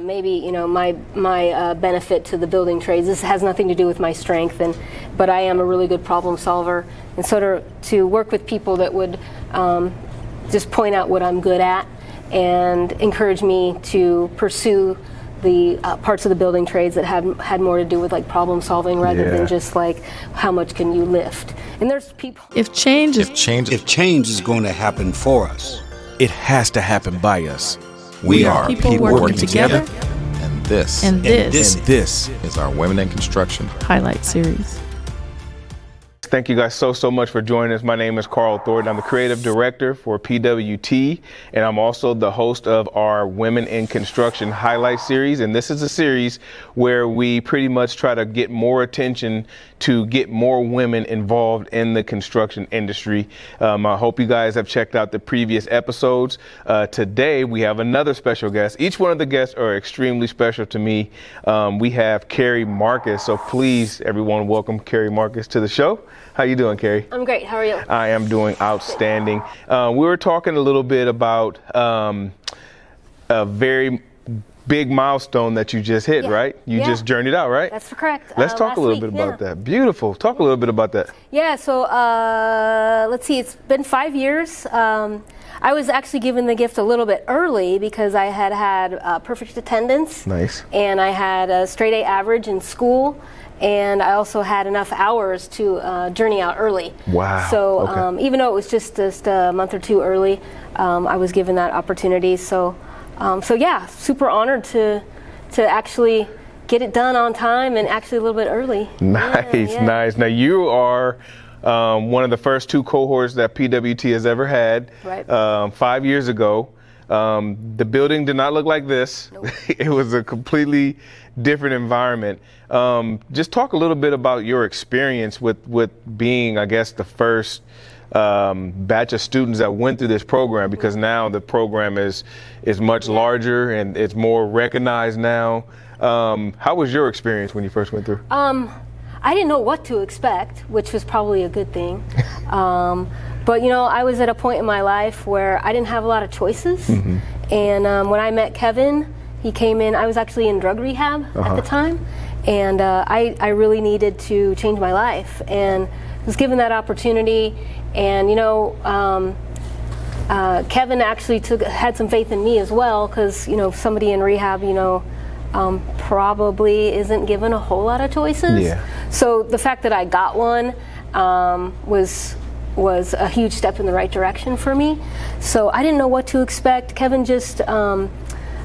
Maybe my benefit to the building trades. This has nothing to do with my strength, but I am a really good problem solver, and so to work with people that would just point out what I'm good at and encourage me to pursue the parts of the building trades that had more to do with like problem solving rather than just like how much can you lift. And there's people. If change is going to happen for us, it has to happen by us. We are people working together. And this is our Women in Construction highlight series. Thank you guys so much for joining us. My name is Carl Thornton. I'm the creative director for PWT, and I'm also the host of our Women in Construction highlight series. And this is a series where we pretty much try to get more attention to get more women involved in the construction industry. I hope you guys have checked out the previous episodes. Today we have another special guest. Each one of the guests are extremely special to me. We have Carrie Marcus. So please, everyone, welcome Carrie Marcus to the show. How you doing, Carrie? I'm great. How are you? I am doing outstanding. We were talking a little bit about a very big milestone that you just hit, right? You just journeyed out, right? That's correct. Let's talk a little bit about that. Beautiful. Talk a little bit about that. Yeah, so let's see. It's been 5 years. I was actually given the gift a little bit early because I had perfect attendance. Nice. And I had a straight A average in school. And I also had enough hours to journey out early. Wow. So even though it was just a month or two early, I was given that opportunity. So yeah, super honored to actually get it done on time and actually a little bit early. Nice. Now you are one of the first two cohorts that PWT has ever had. Right. 5 years ago. The building did not look like this. Nope. It was a completely different environment. Just talk a little bit about your experience with being, I guess, the first batch of students that went through this program, because now the program is much larger and it's more recognized now. How was your experience when you first went through? I didn't know what to expect, which was probably a good thing. But I was at a point in my life where I didn't have a lot of choices. Mm-hmm. And when I met Kevin, he came in. I was actually in drug rehab at the time, and I really needed to change my life, and was given that opportunity. And Kevin actually had some faith in me as well, because somebody in rehab, probably isn't given a whole lot of choices. Yeah. So the fact that I got one was a huge step in the right direction for me. So I didn't know what to expect. Kevin just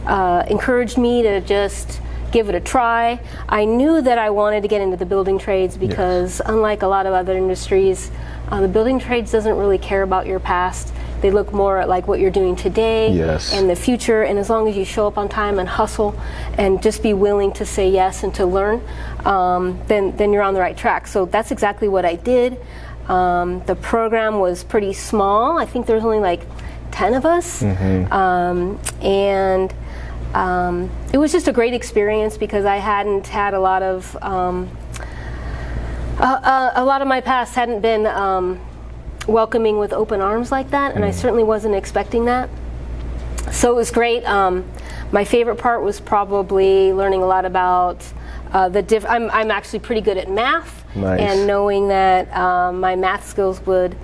encouraged me to just give it a try. I knew that I wanted to get into the building trades because unlike a lot of other industries, the building trades doesn't really care about your past. They look more at like what you're doing today and the future, and as long as you show up on time and hustle and just be willing to say yes and to learn, then you're on the right track. So that's exactly what I did. The program was pretty small. I think there was only like 10 of us. Mm-hmm. And it was just a great experience because I hadn't had a lot of my past hadn't been welcoming with open arms like that, and I certainly wasn't expecting that. So it was great. My favorite part was probably learning a lot about I'm actually pretty good at math, and knowing that my math skills would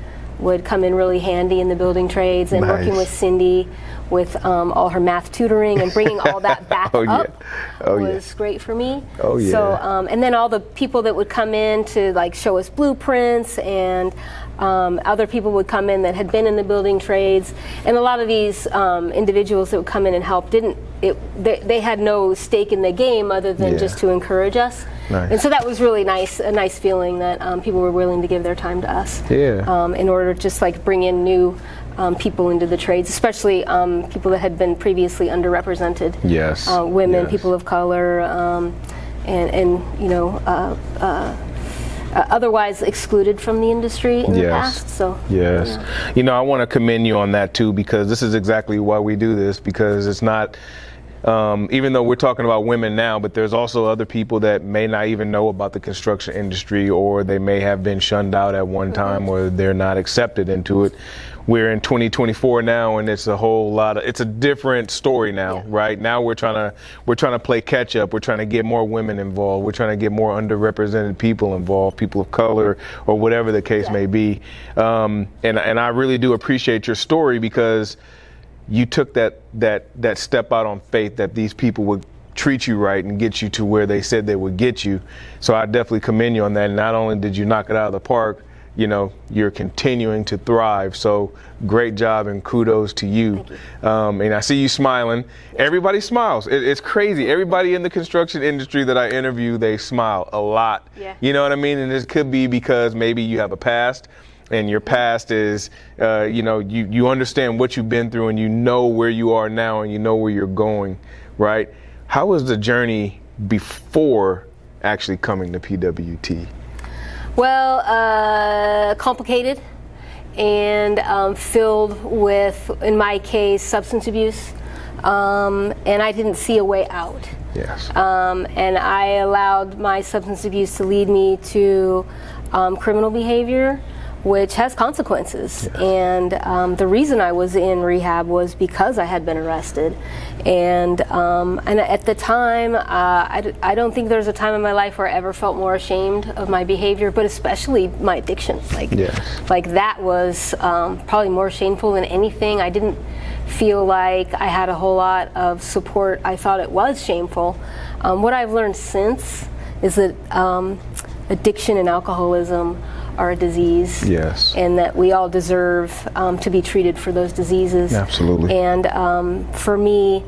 come in really handy in the building trades, and working with Cindy with all her math tutoring and bringing all that back up was great for me. So and then all the people that would come in to like show us blueprints, and other people would come in that had been in the building trades, and a lot of these individuals that would come in and help they had no stake in the game other than just to encourage us. And so that was really nice, a nice feeling that people were willing to give their time to us in order to just like bring in new people into the trades, especially people that had been previously underrepresented. Women, people of color, and otherwise excluded from the industry in the past. So I want to commend you on that too, because this is exactly why we do this, because it's not even though we're talking about women now, but there's also other people that may not even know about the construction industry, or they may have been shunned out at one time, or they're not accepted into it. We're in 2024 now, and it's a different story now, right? Now we're trying to play catch up. We're trying to get more women involved. We're trying to get more underrepresented people involved, people of color, or whatever the case may be. And I really do appreciate your story, because you took that step out on faith that these people would treat you right and get you to where they said they would get you. So I definitely commend you on that. And not only did you knock it out of the park, you're continuing to thrive. So great job, and kudos to you. And I see you smiling. Everybody smiles. It's crazy. Everybody in the construction industry that I interview, they smile a lot. Yeah. You know what I mean? And it could be because maybe you have a past, and your past is, you understand what you've been through, and you know where you are now, and you know where you're going, right? How was the journey before actually coming to PWT? Well, complicated and filled with, in my case, substance abuse, and I didn't see a way out. Yes. And I allowed my substance abuse to lead me to criminal behavior, which has consequences. Yes. And the reason I was in rehab was because I had been arrested. And at the time, I don't think there was a time in my life where I ever felt more ashamed of my behavior, but especially my addiction. Like that was probably more shameful than anything. I didn't feel like I had a whole lot of support. I thought it was shameful. What I've learned since is that addiction and alcoholism are a disease. Yes. And that we all deserve to be treated for those diseases. Absolutely. And for me,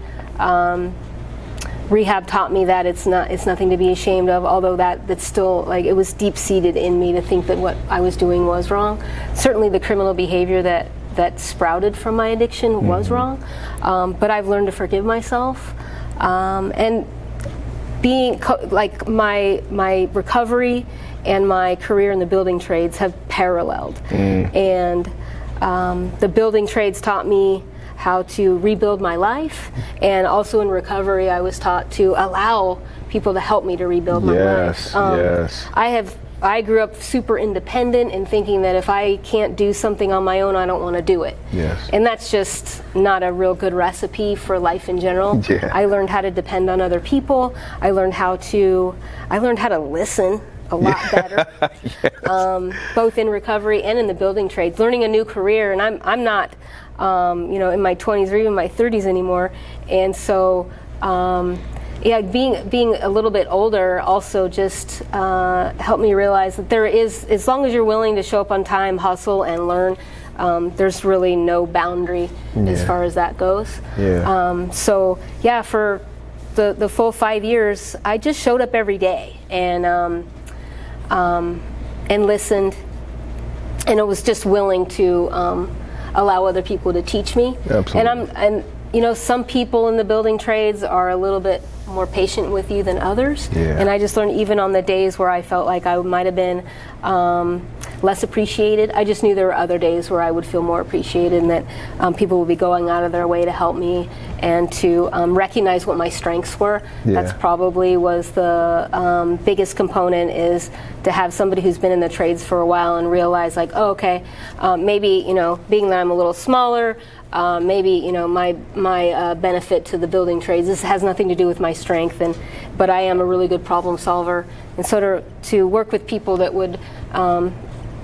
rehab taught me that it's nothing to be ashamed of, although that's still, like, it was deep-seated in me to think that what I was doing was wrong. Certainly the criminal behavior that sprouted from my addiction was wrong, but I've learned to forgive myself. And being like my recovery and my career in the building trades have paralleled. And the building trades taught me how to rebuild my life, and also in recovery I was taught to allow people to help me to rebuild my life. Yes. I grew up super independent and thinking that if I can't do something on my own, I don't want to do it. Yes. And that's just not a real good recipe for life in general. Yeah. I learned how to depend on other people. I learned how to listen a lot better, both in recovery and in the building trades. Learning a new career, and I'm not, in my 20s or even my 30s anymore, and so. Being a little bit older also just helped me realize that there is, as long as you're willing to show up on time, hustle, and learn, there's really no boundary as far as that goes. Yeah. For the full 5 years, I just showed up every day and listened, and it was just willing to allow other people to teach me. Absolutely. And some people in the building trades are a little bit more patient with you than others. Yeah. And I just learned, even on the days where I felt like I might have been less appreciated, I just knew there were other days where I would feel more appreciated, and that people would be going out of their way to help me and to recognize what my strengths were. Yeah. That's probably was the biggest component, is to have somebody who's been in the trades for a while and realize, like, oh, okay, maybe, being that I'm a little smaller, maybe my benefit to the building trades, this has nothing to do with my strength, but I am a really good problem solver, and so to work with people that would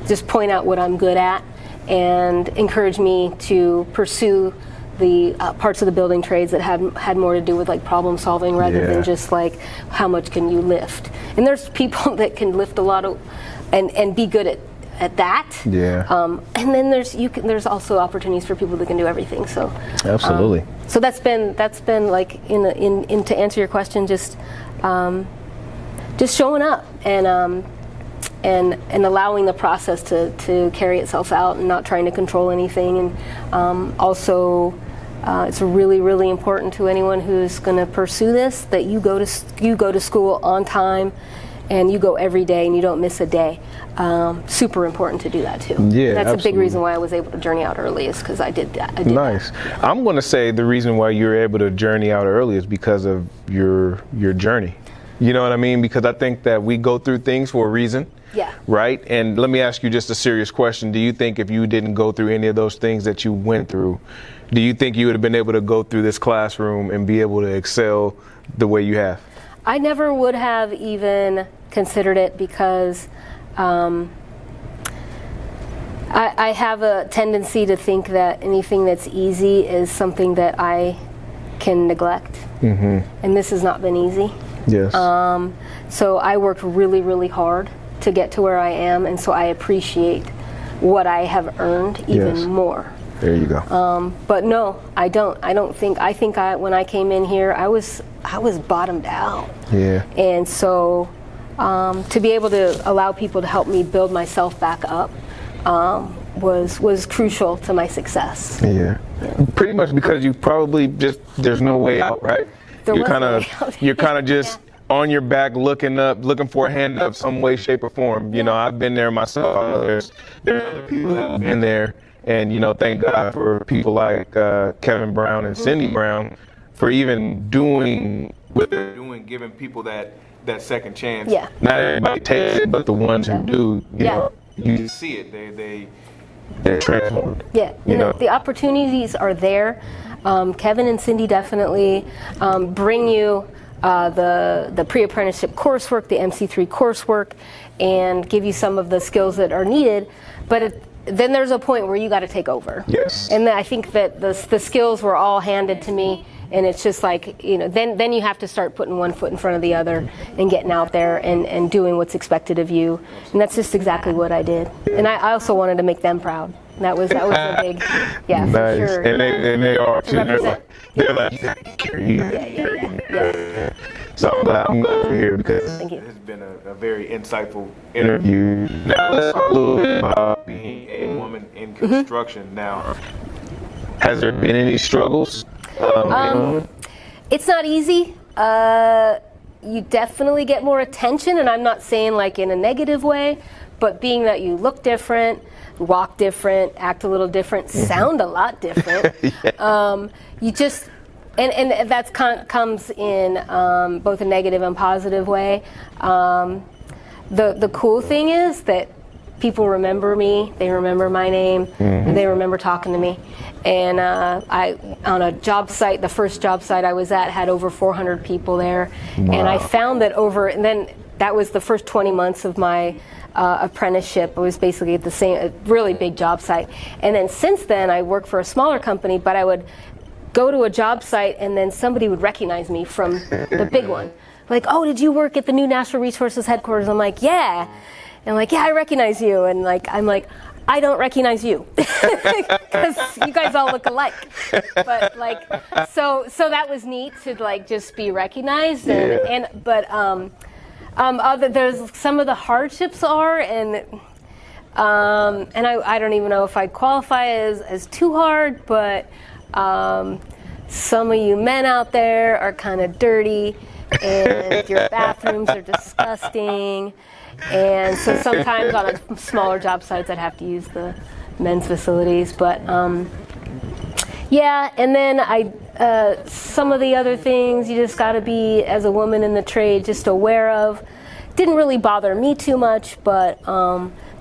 just point out what I'm good at and encourage me to pursue the parts of the building trades that had more to do with, like, problem solving rather than just like how much can you lift. And there's people that can lift a lot of and be good at that. Yeah. And then there's also opportunities for people that can do everything. So absolutely. So that's been like in to answer your question, just showing up and allowing the process to carry itself out and not trying to control anything. And also it's really, really important to anyone who's going to pursue this that you go to school on time and you go every day and you don't miss a day, super important to do that too. Yeah, that's a big absolutely. reason why I was able to journey out early, is because I did that. I did Nice. that. I'm going to say the reason why you're able to journey out early is because of your journey. You know what I mean? Because I think that we go through things for a reason. Yeah. Right? And let me ask you just a serious question. Do you think if you didn't go through any of those things that you went through, do you think you would have been able to go through this classroom and be able to excel the way you have? I never would have even considered it, because I have a tendency to think that anything that's easy is something that I can neglect. And this has not been easy. Yes. So I worked really, really hard to get to where I am, and so I appreciate what I have earned even Yes. more. There you go. But no, I don't. I think when I came in here, I was bottomed out. Yeah. And so to be able to allow people to help me build myself back up was crucial to my success. Yeah. Pretty much because you probably just, there's no way out, right? There You're was kind no of way out. you're kind of just on your back looking up, looking for a hand up some way, shape, or form. You know, I've been there myself. I know there's other people that have been there, and you know, thank God for people like Kevin Brown and Cindy Brown for even doing what they're doing, giving people that second chance. Yeah. Not everybody takes it, but the ones who do, you Yeah. know, you see it. They're transformed. Yeah, You know? the opportunities are there. Kevin and Cindy definitely bring you the pre-apprenticeship coursework, the MC3 coursework, and give you some of the skills that are needed. But then there's a point where you got to take over. Yes. And I think that the skills were all handed to me, and it's just like, you know, then you have to start putting one foot in front of the other and getting out there and doing what's expected of you. And that's just exactly what I did. And I also wanted to make them proud. That was a big, yeah, Nice. for sure. And they are too. Represent. They're like, you gotta get carried. You gotta get carried. So I'm glad you're here because Thank you. it's been a very insightful interview. Now let's talk a little bit about being a woman in construction. Now, has there been any struggles? It's not easy. You definitely get more attention, and I'm not saying like in a negative way, but being that you look different, walk different, act a little different, sound a lot different, you just, and that comes in both a negative and positive way. The cool thing is that people remember me, they remember my name, they remember talking to me. And I, on a job site, the first job site I was at had over 400 people there. And I found that and then that was the first 20 months of my apprenticeship. I was basically at the same, a really big job site. And then since then, I worked for a smaller company, but I would go to a job site and then somebody would recognize me from the big one. Like, oh, did you work at the new Natural Resources headquarters? I'm like, yeah. And like, yeah, I recognize you. And like, I'm like, I don't recognize you because you guys all look alike. But like, so that was neat to like just be recognized. But there's some of the hardships are, and I don't even know if I'd qualify as too hard, but some of you men out there are kind of dirty, and your bathrooms are disgusting. And so sometimes on a smaller job sites, I'd have to use the men's facilities. But yeah, and then some of the other things you just got to be, as a woman in the trade, just aware of. Didn't really bother me too much, but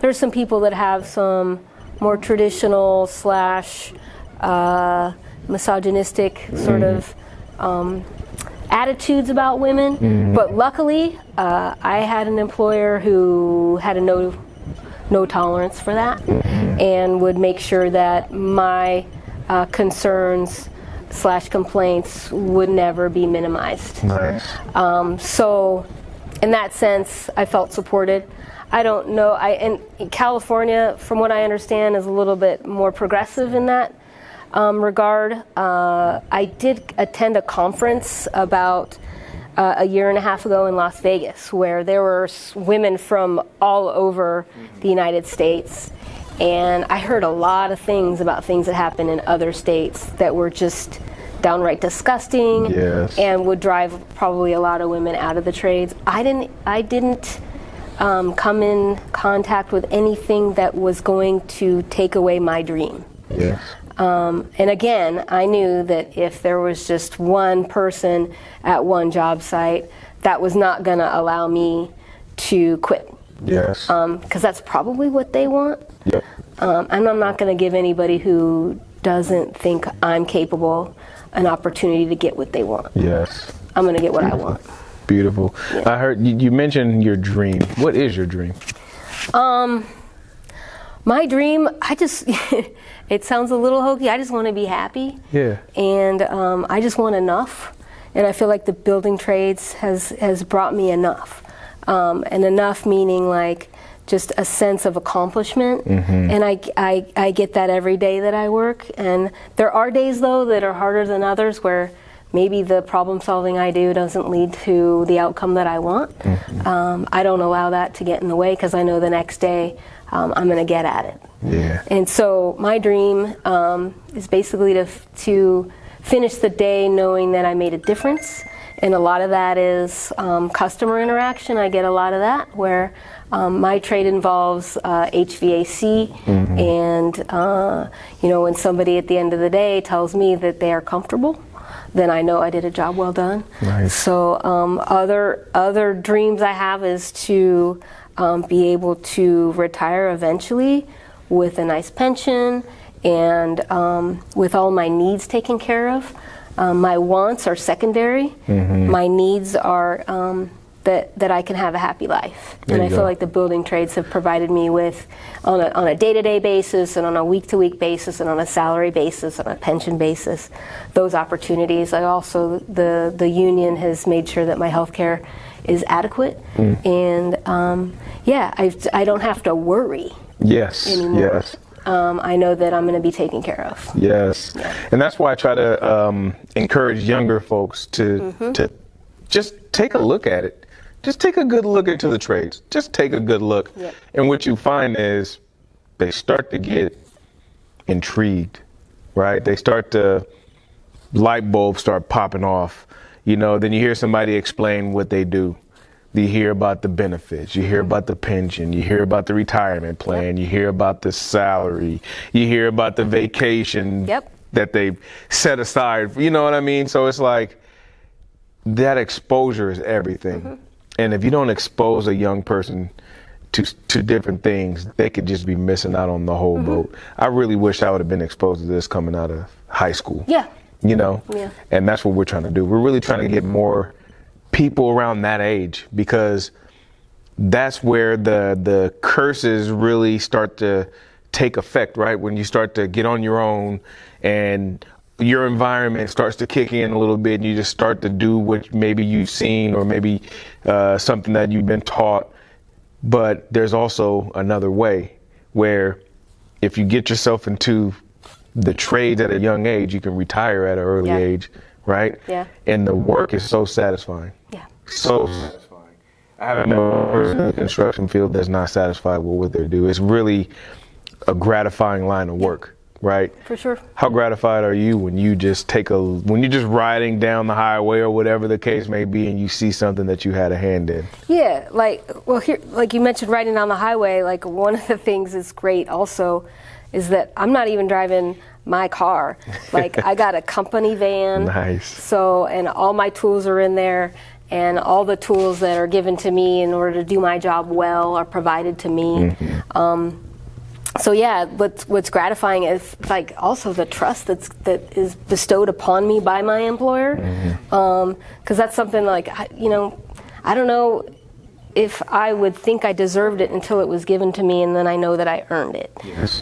there's some people that have some more traditional / misogynistic sort of attitudes about women. But luckily, I had an employer who had a no tolerance for that, and would make sure that my concerns / complaints would never be minimized. Nice. So in that sense, I felt supported. I don't know, in California, from what I understand, is a little bit more progressive in that regard. I did attend a conference about a year and a half ago in Las Vegas, where there were women from all over the United States, and I heard a lot of things about things that happen in other states that were just downright disgusting, Yes. and would drive probably a lot of women out of the trades. I didn't come in contact with anything that was going to take away my dream. Yes. And again, I knew that if there was just one person at one job site, that was not going to allow me to quit. Yes. Because that's probably what they want. Yep. And I'm not going to give anybody who doesn't think I'm capable an opportunity to get what they want. Yes. I'm going to get what I want. Beautiful. Yeah. I heard you mentioned your dream. What is your dream? My dream, it sounds a little hokey. I just want to be happy. Yeah. And I just want enough. And I feel like the building trades has brought me enough. And enough meaning like just a sense of accomplishment. Mm-hmm. And I get that every day that I work. And there are days, though, that are harder than others where maybe the problem solving I do doesn't lead to the outcome that I want. Mm-hmm. I don't allow that to get in the way because I know the next day I'm going to get at it. Yeah. And so my dream is basically to finish the day knowing that I made a difference. And a lot of that is customer interaction. I get a lot of that where my trade involves HVAC. Mm-hmm. And, when somebody at the end of the day tells me that they are comfortable, then I know I did a job well done. Nice. So other dreams I have is to be able to retire eventually with a nice pension and with all my needs taken care of. My wants are secondary. Mm-hmm. My needs are that I can have a happy life. There And you I feel go. like the building trades have provided me with, on a day-to-day basis and on a week-to-week basis and on a salary basis, on a pension basis, those opportunities. I also, the union has made sure that my health care is adequate. And I don't have to worry Yes. anymore. Yes. I know that I'm going to be taken care of. Yes. And that's why I try to encourage younger folks to just take a look at it. Just take a good look into the trades. Just take a good look. Yep. And what you find is they start to get intrigued, right? They start to, light bulbs start popping off. Then you hear somebody explain what they do. You hear about the benefits, you hear about the pension, you hear about the retirement plan, you hear about the salary, you hear about the vacation that they set aside. You know what I mean? So it's like that exposure is everything. And if you don't expose a young person to different things, they could just be missing out on the whole boat. I really wish I would have been exposed to this coming out of high school. Yeah. Yeah. And that's what we're trying to do. We're really trying to get more people around that age, because that's where the curses really start to take effect, right? When you start to get on your own and your environment starts to kick in a little bit and you just start to do what maybe you've seen or maybe something that you've been taught. But there's also another way where if you get yourself into the trades at a young age, you can retire at an early age, right? Yeah. And the work is so satisfying. Yeah. So satisfying. I haven't met one person in the construction field that's not satisfied with what they do. It's really a gratifying line of work, right? For sure. How gratified are you when you just when you're just riding down the highway or whatever the case may be and you see something that you had a hand in? Yeah, here, like you mentioned riding down the highway, like one of the things that's great also is that I'm not even driving my car. Like I got a company van. Nice. So, and all my tools are in there, and all the tools that are given to me in order to do my job well are provided to me. So yeah, what's gratifying is like also the trust that is bestowed upon me by my employer, because that's something like I don't know if I would think I deserved it until it was given to me, and then I know that I earned it. Yes.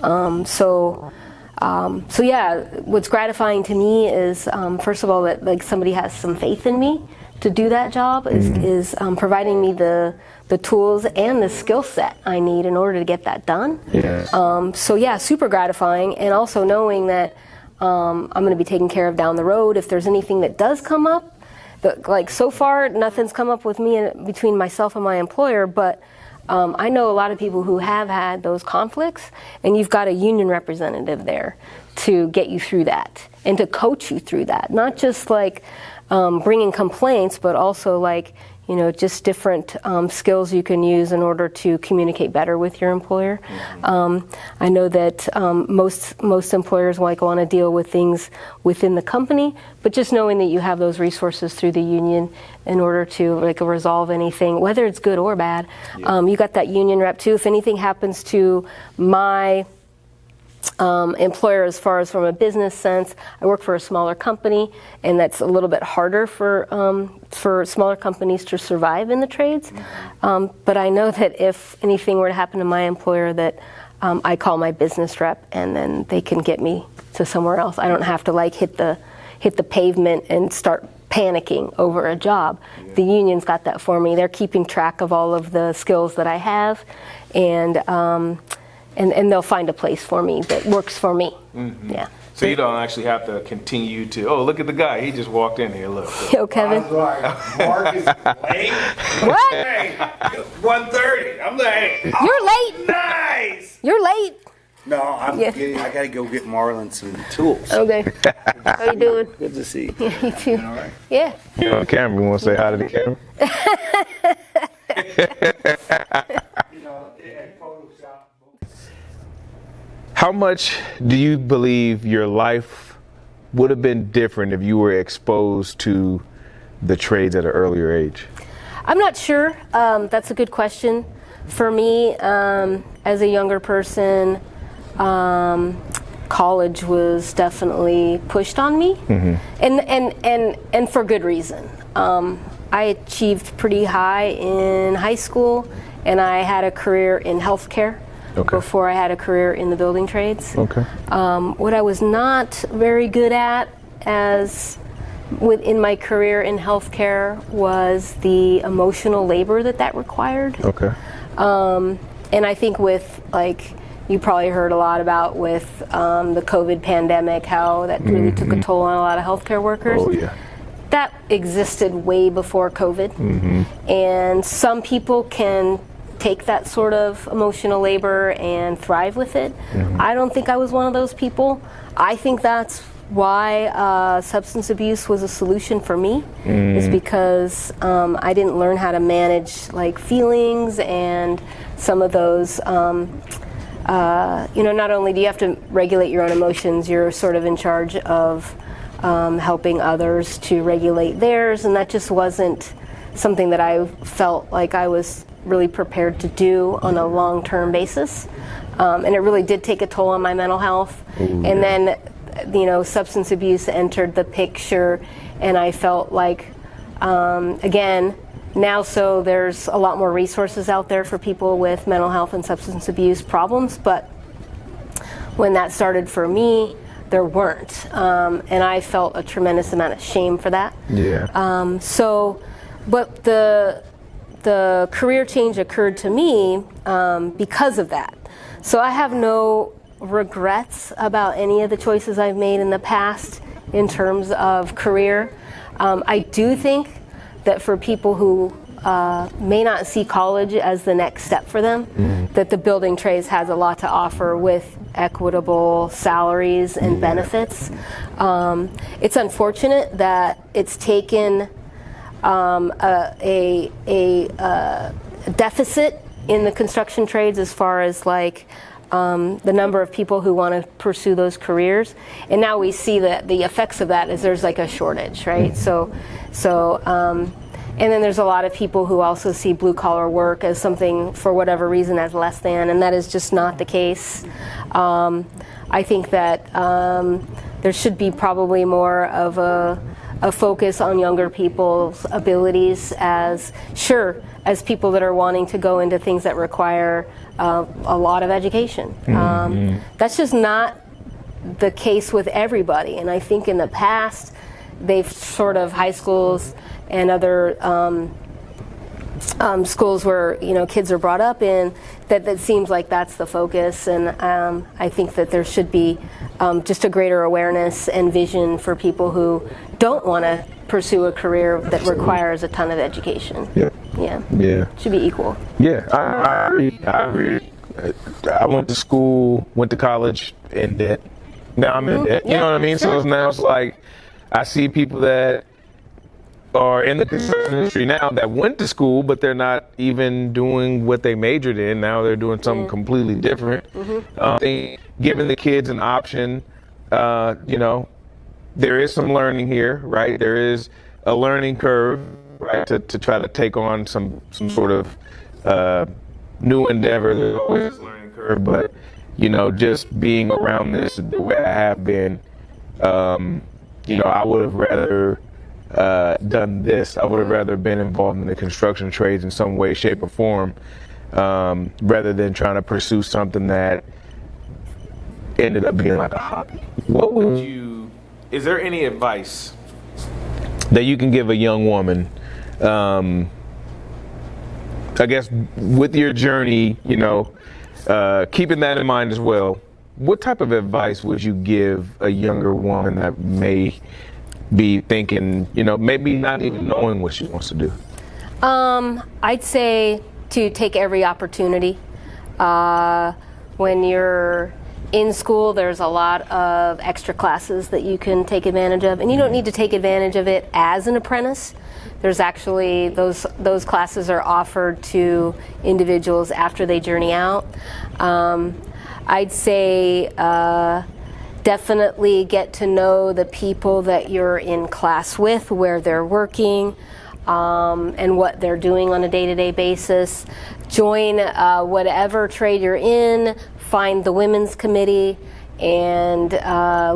So yeah, what's gratifying to me is first of all that like somebody has some faith in me to do that job, is providing me the tools and the skill set I need in order to get that done. Yes. So yeah, super gratifying, and also knowing that I'm going to be taken care of down the road if there's anything that does come up. Like so far, nothing's come up with me between myself and my employer, but I know a lot of people who have had those conflicts, and you've got a union representative there to get you through that and to coach you through that. Not just like bringing complaints, but also like, you know, just different skills you can use in order to communicate better with your employer. I know that most employers want to deal with things within the company, but just knowing that you have those resources through the union in order to like resolve anything, whether it's good or bad. You got that union rep too. If anything happens to my employer, as far as from a business sense, I work for a smaller company, and that's a little bit harder for smaller companies to survive in the trades. But I know that if anything were to happen to my employer, that I call my business rep, and then they can get me to somewhere else. I don't have to like hit the pavement and start panicking over a job. The union's got that for me. They're keeping track of all of the skills that I have, and they'll find a place for me that works for me. Yeah. So you don't actually have to continue to, oh, look at the guy. He just walked in here. Look. Yo, Kevin. Mark is late. What? Hey, 1:30. I'm late. You're late. Nice. You're late. No, I gotta go get Marlon some tools. Okay. How you doing? Good to see you. Yeah, you too. All right. Yeah. You're on camera. You want to say hi to the camera? How much do you believe your life would have been different if you were exposed to the trades at an earlier age? I'm not sure. That's a good question. For me, as a younger person, college was definitely pushed on me, and for good reason. I achieved pretty high in high school, and I had a career in healthcare. Okay. Before I had a career in the building trades. Okay. What I was not very good at within my career in healthcare was the emotional labor that required. Okay. And I think with like, you probably heard a lot about with the COVID pandemic, how that really took a toll on a lot of healthcare workers. Oh, yeah. That existed way before COVID. And some people can take that sort of emotional labor and thrive with it. I don't think I was one of those people. I think that's why substance abuse was a solution for me, is because I didn't learn how to manage like feelings and some of those, not only do you have to regulate your own emotions, you're sort of in charge of helping others to regulate theirs, and that just wasn't something that I felt like I was really prepared to do on a long-term basis. And it really did take a toll on my mental health. And then, substance abuse entered the picture, and I felt like, again, now so there's a lot more resources out there for people with mental health and substance abuse problems, but when that started for me, there weren't. And I felt a tremendous amount of shame for that. Yeah. But the career change occurred to me because of that. So I have no regrets about any of the choices I've made in the past in terms of career. I do think that for people who may not see college as the next step for them, that the building trades has a lot to offer with equitable salaries and benefits. It's unfortunate that it's taken a deficit in the construction trades as far as like the number of people who want to pursue those careers, and now we see that the effects of that is there's like a shortage, right? And then there's a lot of people who also see blue collar work as something, for whatever reason, as less than, and that is just not the case. I think that there should be probably more of a focus on younger people's abilities as people that are wanting to go into things that require a lot of education. That's just not the case with everybody, and I think in the past they've sort of, high schools and other schools where kids are brought up in, that seems like that's the focus, and I think that there should be just a greater awareness and vision for people who don't want to pursue a career that requires a ton of education. Yeah. Yeah. am. Yeah. Should be equal. Yeah, I agree. I agree. I went to school, went to college in debt. Now I'm in debt. You know what I mean? Sure. So now it's like I see people that are in the construction industry now that went to school, but they're not even doing what they majored in. Now they're doing something completely different. I think giving the kids an option, you know, there is some learning here, right? There is a learning curve, right, to try to take on some sort of new endeavor. There's always a learning curve, but you know, just being around this the way I have been, you know, I would have rather done this. I would have rather been involved in the construction trades in some way, shape, or form, rather than trying to pursue something that ended up being like a hobby. What would you? Is there any advice that you can give a young woman? I guess with your journey, you know, keeping that in mind as well, what type of advice would you give a younger woman that may be thinking, you know, maybe not even knowing what she wants to do? I'd say to take every opportunity. When you're in school, there's a lot of extra classes that you can take advantage of, and you don't need to take advantage of it as an apprentice. There's actually those classes are offered to individuals after they journey out. I'd say definitely get to know the people that you're in class with, where they're working, and what they're doing on a day-to-day basis. Join whatever trade you're in, find the women's committee, and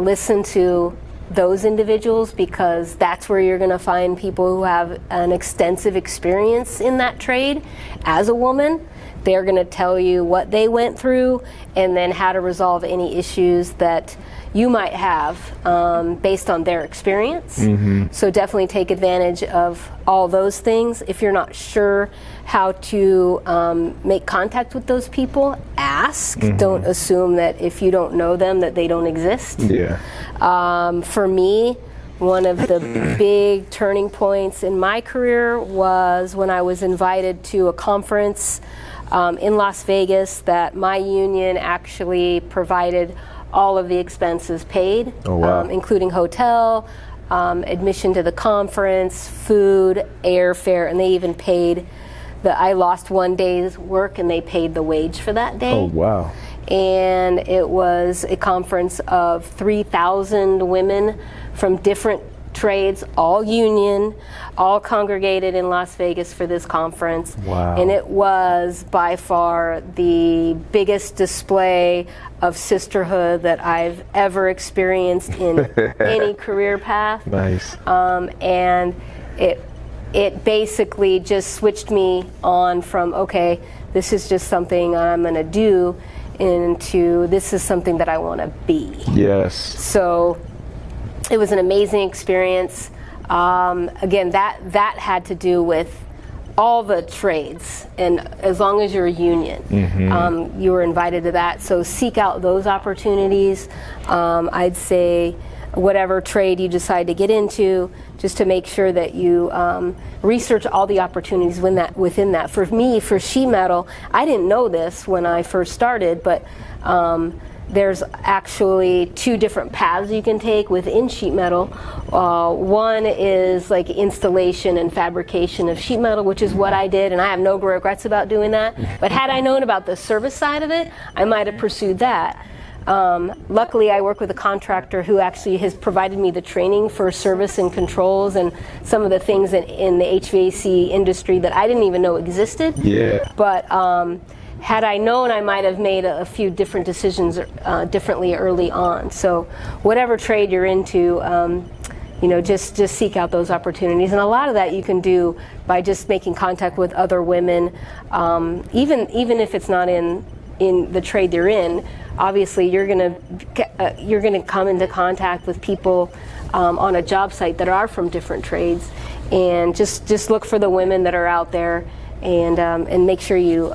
listen to those individuals, because that's where you're going to find people who have an extensive experience in that trade as a woman. They're going to tell you what they went through and then how to resolve any issues that you might have based on their experience. So definitely take advantage of all those things. If you're not sure how to make contact with those people, ask. Don't assume that if you don't know them that they don't exist. Yeah. For me, one of the big turning points in my career was when I was invited to a conference in Las Vegas that my union actually provided all of the expenses paid, including hotel, admission to the conference, food, airfare, and they even paid I lost one day's work and they paid the wage for that day. Oh, wow. And it was a conference of 3,000 women from different trades, all union, all congregated in Las Vegas for this conference. Wow. And it was by far the biggest display of sisterhood that I've ever experienced in any career path. Nice. And it basically just switched me on from, okay, this is just something I'm going to do, into this is something that I want to be. Yes. So it was an amazing experience. Again, that had to do with all the trades, and as long as you're a union, you were invited to that. So seek out those opportunities. I'd say whatever trade you decide to get into, just to make sure that you research all the opportunities within that. For me, for sheet metal, I didn't know this when I first started, but there's actually two different paths you can take within sheet metal. One is like installation and fabrication of sheet metal, which is what I did, and I have no regrets about doing that. But had I known about the service side of it, I might have pursued that. Luckily, I work with a contractor who actually has provided me the training for service and controls and some of the things in the HVAC industry that I didn't even know existed. Yeah. But had I known, I might have made a few different decisions differently early on. So whatever trade you're into, just seek out those opportunities. And a lot of that you can do by just making contact with other women, even if it's not in the trade they're in. Obviously, you're gonna come into contact with people on a job site that are from different trades, and just look for the women that are out there, and make sure you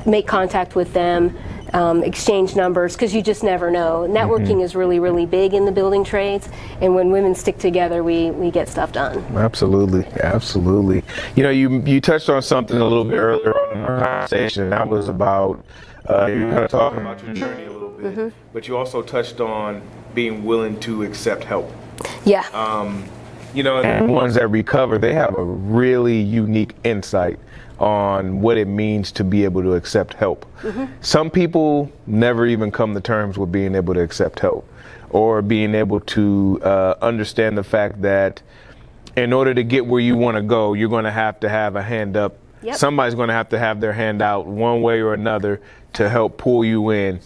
make contact with them. exchange numbers, because you just never know. Networking is really, really big in the building trades, and when women stick together, we get stuff done. Absolutely, absolutely. You know, you touched on something a little bit earlier on in our conversation, and that was about you were kind of talking about your journey a little bit, but you also touched on being willing to accept help. Yeah. You know, and the ones that recover, they have a really unique insight on what it means to be able to accept help. Some people never even come to terms with being able to accept help, or being able to understand the fact that in order to get where you want to go, you're going to have a hand up. Yep. Somebody's going to have their hand out one way or another to help pull you in.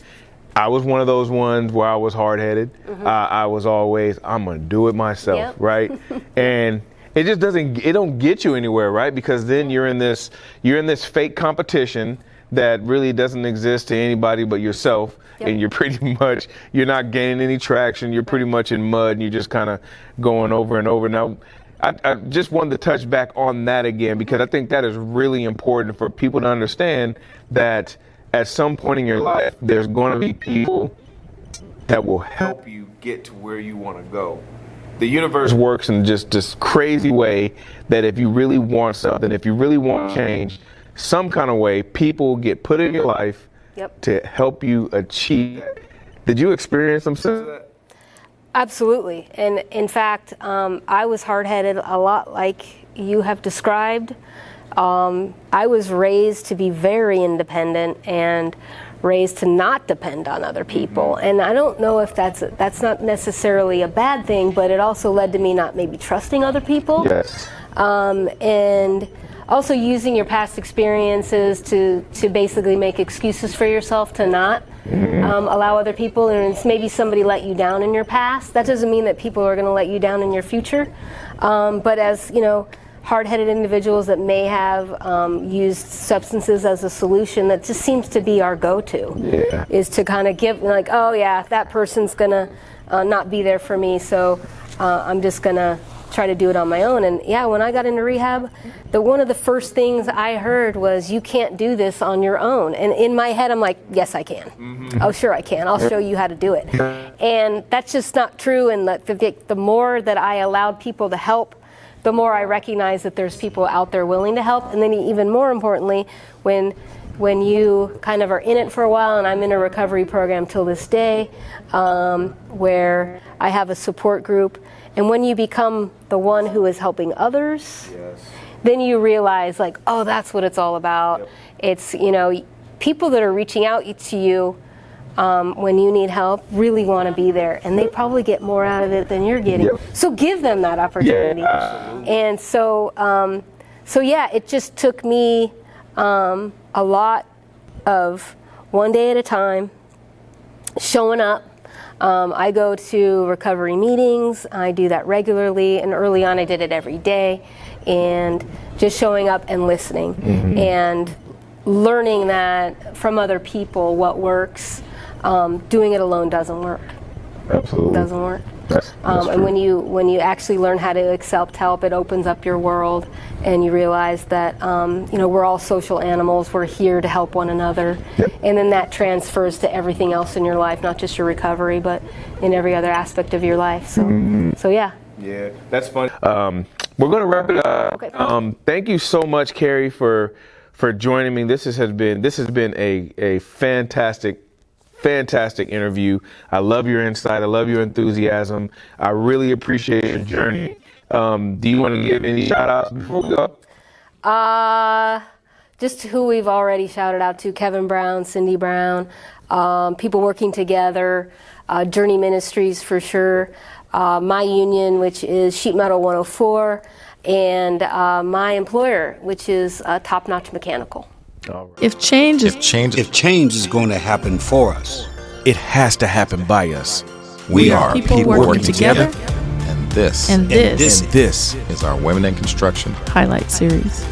I was one of those ones where I was hard-headed. I was always, I'm going to do it myself, Yep. right? And it just don't get you anywhere, right? Because then you're in this fake competition that really doesn't exist to anybody but yourself. Yep. And you're not gaining any traction. You're pretty much in mud, and you're just kind of going over and over. Now, I just wanted to touch back on that again, because I think that is really important for people to understand that at some point in your life, there's going to be people that will help you get to where you want to go. The universe works in just this crazy way that if you really want something, if you really want change, some kind of way, people get put in your life Yep. to help you achieve that. Did you experience some sense of that? Absolutely. And in fact, I was hard-headed, a lot like you have described. I was raised to be very independent and raised to not depend on other people. And I don't know if that's not necessarily a bad thing, but it also led to me not maybe trusting other people. Yes. And also using your past experiences to basically make excuses for yourself to not allow other people, and it's maybe somebody let you down in your past. That doesn't mean that people are going to let you down in your future. But as, you know, hard-headed individuals that may have used substances as a solution, that just seems to be our go-to, is to kind of give, like, oh yeah, that person's going to not be there for me, so I'm just going to try to do it on my own. And yeah, when I got into rehab, one of the first things I heard was, you can't do this on your own. And in my head, I'm like, yes, I can. Oh, sure I can. I'll show you how to do it. And that's just not true. And the more that I allowed people to help, the more I recognize that there's people out there willing to help. And then even more importantly, when you kind of are in it for a while, and I'm in a recovery program till this day, where I have a support group, and when you become the one who is helping others, then you realize, like, oh, that's what it's all about. It's, you know, people that are reaching out to you when you need help really want to be there, and they probably get more out of it than you're getting. So give them that opportunity. And so yeah, it just took me a lot of one day at a time, showing up. I go to recovery meetings. I do that regularly, and early on I did it every day, and just showing up and listening and learning that from other people what works. Doing it alone doesn't work. Absolutely. Doesn't work. That's And when you actually learn how to accept help, it opens up your world, and you realize that you know, we're all social animals. We're here to help one another, and then that transfers to everything else in your life, not just your recovery, but in every other aspect of your life. So, so yeah. Yeah, that's funny. We're going to wrap it up. Okay. Thank you so much, Carrie, for joining me. This has been a fantastic interview. I love your insight. I love your enthusiasm. I really appreciate your journey. Do you want to give any shout outs before we go? Just who we've already shouted out to: Kevin Brown, Cindy Brown, people working together, Journey Ministries for sure, my union, which is Sheet Metal 104, and my employer, which is Top Notch Mechanical. If change is If change is going to happen for us, It has to happen by us. we are people working together, And this and this is is our Women in Construction highlight series.